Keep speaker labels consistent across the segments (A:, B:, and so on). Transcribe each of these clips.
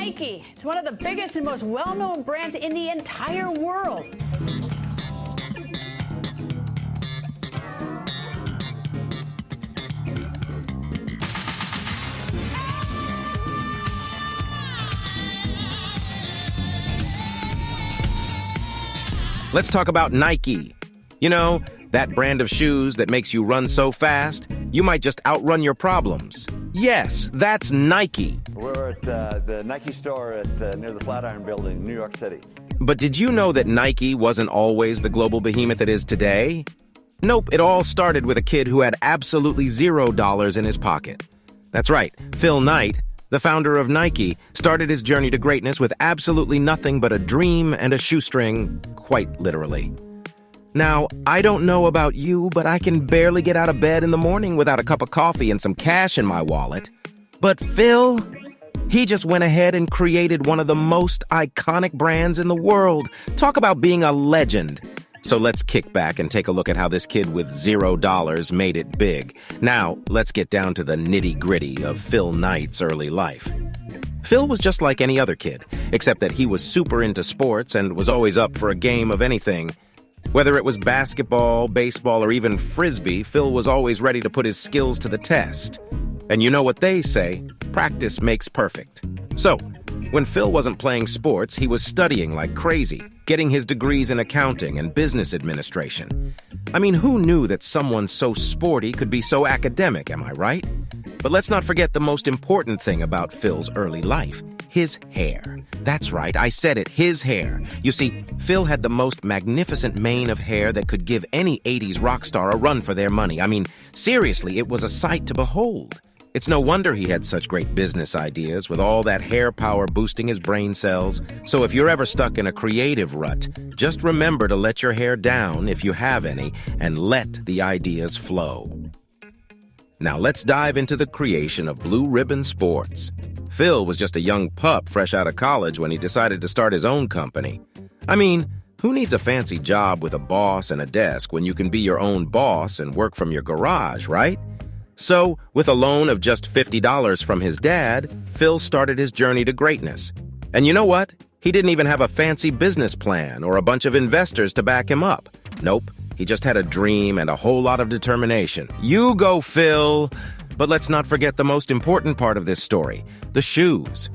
A: Nike. It's one of the biggest and most well-known brands in the entire world.
B: Let's talk about Nike. You know, that brand of shoes that makes you run so fast, you might just outrun your problems. Yes, that's Nike.
C: We're at the Nike store near the Flatiron Building in New York City.
B: But did you know that Nike wasn't always the global behemoth it is today? Nope, it all started with a kid who had absolutely $0 in his pocket. That's right, Phil Knight, the founder of Nike, started his journey to greatness with absolutely nothing but a dream and a shoestring, quite literally. Now, I don't know about you, but I can barely get out of bed in the morning without a cup of coffee and some cash in my wallet. But Phil, he just went ahead and created one of the most iconic brands in the world. Talk about being a legend. So let's kick back and take a look at how this kid with $0 made it big. Now, let's get down to the nitty-gritty of Phil Knight's early life. Phil was just like any other kid, except that he was super into sports and was always up for a game of anything. Whether it was basketball, baseball, or even frisbee, Phil was always ready to put his skills to the test. And you know what they say, practice makes perfect. So, when Phil wasn't playing sports, he was studying like crazy, getting his degrees in accounting and business administration. I mean, who knew that someone so sporty could be so academic, am I right? But let's not forget the most important thing about Phil's early life, his hair. That's right, I said it, his hair. You see, Phil had the most magnificent mane of hair that could give any 80s rock star a run for their money. I mean, seriously, it was a sight to behold. It's no wonder he had such great business ideas with all that hair power boosting his brain cells. So if you're ever stuck in a creative rut, just remember to let your hair down if you have any and let the ideas flow. Now let's dive into the creation of Blue Ribbon Sports. Phil was just a young pup fresh out of college when he decided to start his own company. I mean, who needs a fancy job with a boss and a desk when you can be your own boss and work from your garage, right? So, with a loan of just $50 from his dad, Phil started his journey to greatness. And you know what? He didn't even have a fancy business plan or a bunch of investors to back him up. Nope, he just had a dream and a whole lot of determination. You go, Phil! But let's not forget the most important part of this story, the shoes.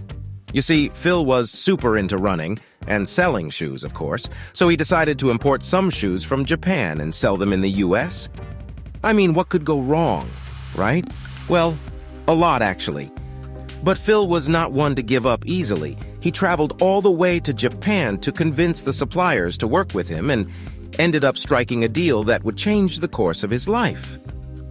B: You see, Phil was super into running, and selling shoes, of course, so he decided to import some shoes from Japan and sell them in the US. I mean, what could go wrong? Right? Well, a lot, actually. But Phil was not one to give up easily. He traveled all the way to Japan to convince the suppliers to work with him and ended up striking a deal that would change the course of his life.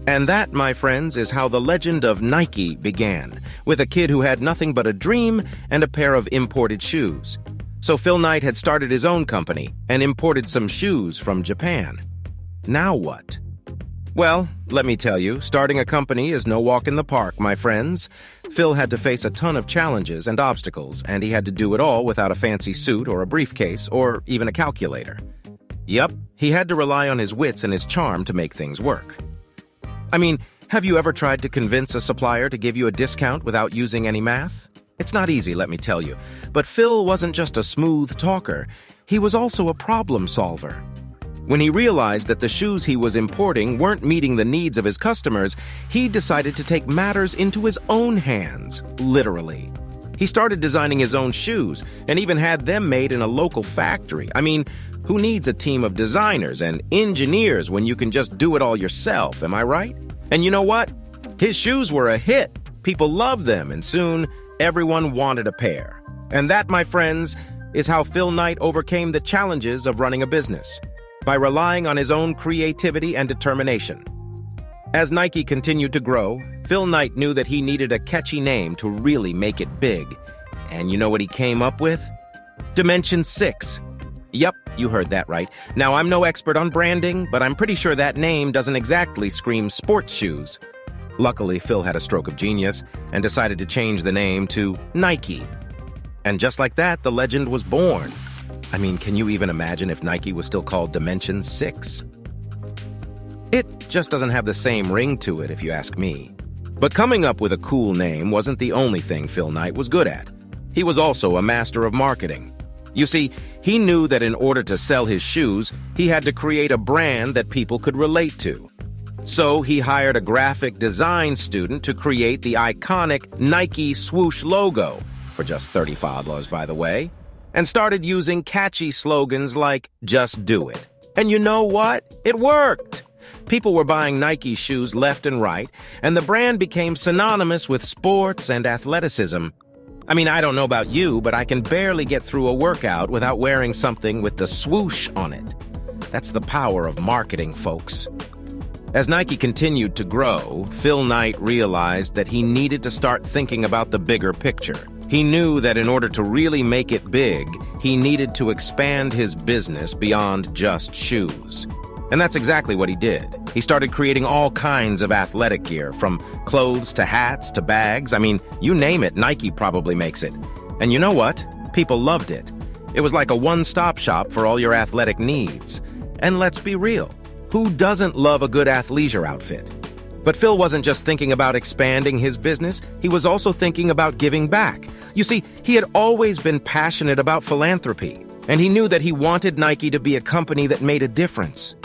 B: And that, my friends, is how the legend of Nike began, with a kid who had nothing but a dream and a pair of imported shoes. So Phil Knight had started his own company and imported some shoes from Japan. Now what? Well, let me tell you, starting a company is no walk in the park, my friends. Phil had to face a ton of challenges and obstacles, and he had to do it all without a fancy suit or a briefcase or even a calculator. Yup, he had to rely on his wits and his charm to make things work. I mean, have you ever tried to convince a supplier to give you a discount without using any math? It's not easy, let me tell you. But Phil wasn't just a smooth talker, he was also a problem solver. When he realized that the shoes he was importing weren't meeting the needs of his customers, he decided to take matters into his own hands, literally. He started designing his own shoes and even had them made in a local factory. I mean, who needs a team of designers and engineers when you can just do it all yourself, am I right? And you know what? His shoes were a hit. People loved them, and soon everyone wanted a pair. And that, my friends, is how Phil Knight overcame the challenges of running a business, by relying on his own creativity and determination. As Nike continued to grow, Phil Knight knew that he needed a catchy name to really make it big. And you know what he came up with? Dimension 6. Yup, you heard that right. Now, I'm no expert on branding, but I'm pretty sure that name doesn't exactly scream sports shoes. Luckily, Phil had a stroke of genius and decided to change the name to Nike. And just like that, the legend was born. I mean, can you even imagine if Nike was still called Dimension 6? It just doesn't have the same ring to it, if you ask me. But coming up with a cool name wasn't the only thing Phil Knight was good at. He was also a master of marketing. You see, he knew that in order to sell his shoes, he had to create a brand that people could relate to. So he hired a graphic design student to create the iconic Nike swoosh logo, for just $35 by the way, and started using catchy slogans like, "Just do it." And you know what? It worked! People were buying Nike shoes left and right, and the brand became synonymous with sports and athleticism. I mean, I don't know about you, but I can barely get through a workout without wearing something with the swoosh on it. That's the power of marketing, folks. As Nike continued to grow, Phil Knight realized that he needed to start thinking about the bigger picture. He knew that in order to really make it big, he needed to expand his business beyond just shoes. And that's exactly what he did. He started creating all kinds of athletic gear, from clothes to hats to bags. I mean, you name it, Nike probably makes it. And you know what? People loved it. It was like a one-stop shop for all your athletic needs. And let's be real, who doesn't love a good athleisure outfit? But Phil wasn't just thinking about expanding his business, he was also thinking about giving back. You see, he had always been passionate about philanthropy, and he knew that he wanted Nike to be a company that made a difference.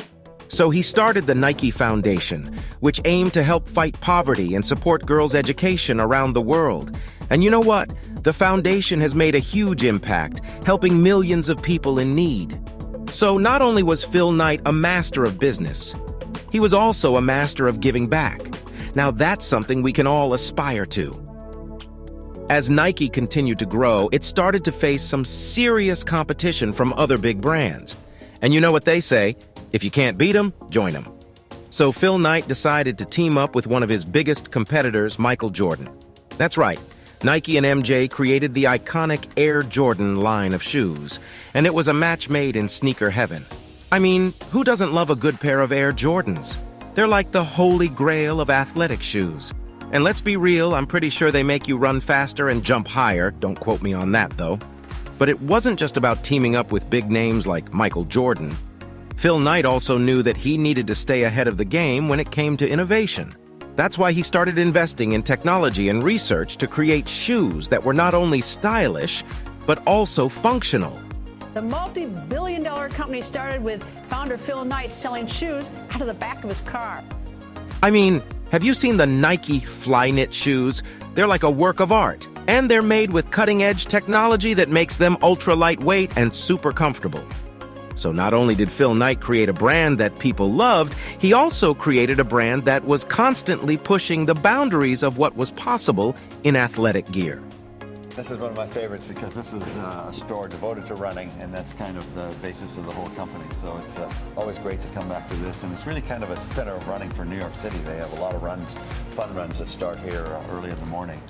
B: So he started the Nike Foundation, which aimed to help fight poverty and support girls' education around the world. And you know what? The foundation has made a huge impact, helping millions of people in need. So not only was Phil Knight a master of business, he was also a master of giving back. Now that's something we can all aspire to. As Nike continued to grow, it started to face some serious competition from other big brands. And you know what they say, if you can't beat them, join them. So Phil Knight decided to team up with one of his biggest competitors, Michael Jordan. That's right, Nike and MJ created the iconic Air Jordan line of shoes, and it was a match made in sneaker heaven. I mean, who doesn't love a good pair of Air Jordans? They're like the holy grail of athletic shoes. And let's be real, I'm pretty sure they make you run faster and jump higher. Don't quote me on that, though. But it wasn't just about teaming up with big names like Michael Jordan. Phil Knight also knew that he needed to stay ahead of the game when it came to innovation. That's why he started investing in technology and research to create shoes that were not only stylish, but also functional.
A: The multi-billion-dollar company started with founder Phil Knight selling shoes out of the back of his car.
B: I mean, have you seen the Nike Flyknit shoes? They're like a work of art, and they're made with cutting-edge technology that makes them ultra-lightweight and super comfortable. So not only did Phil Knight create a brand that people loved, he also created a brand that was constantly pushing the boundaries of what was possible in athletic gear.
C: This is one of my favorites because this is a store devoted to running, and that's kind of the basis of the whole company. So it's always great to come back to this, and it's really kind of a center of running for New York City. They have a lot of runs, fun runs that start here early in the morning.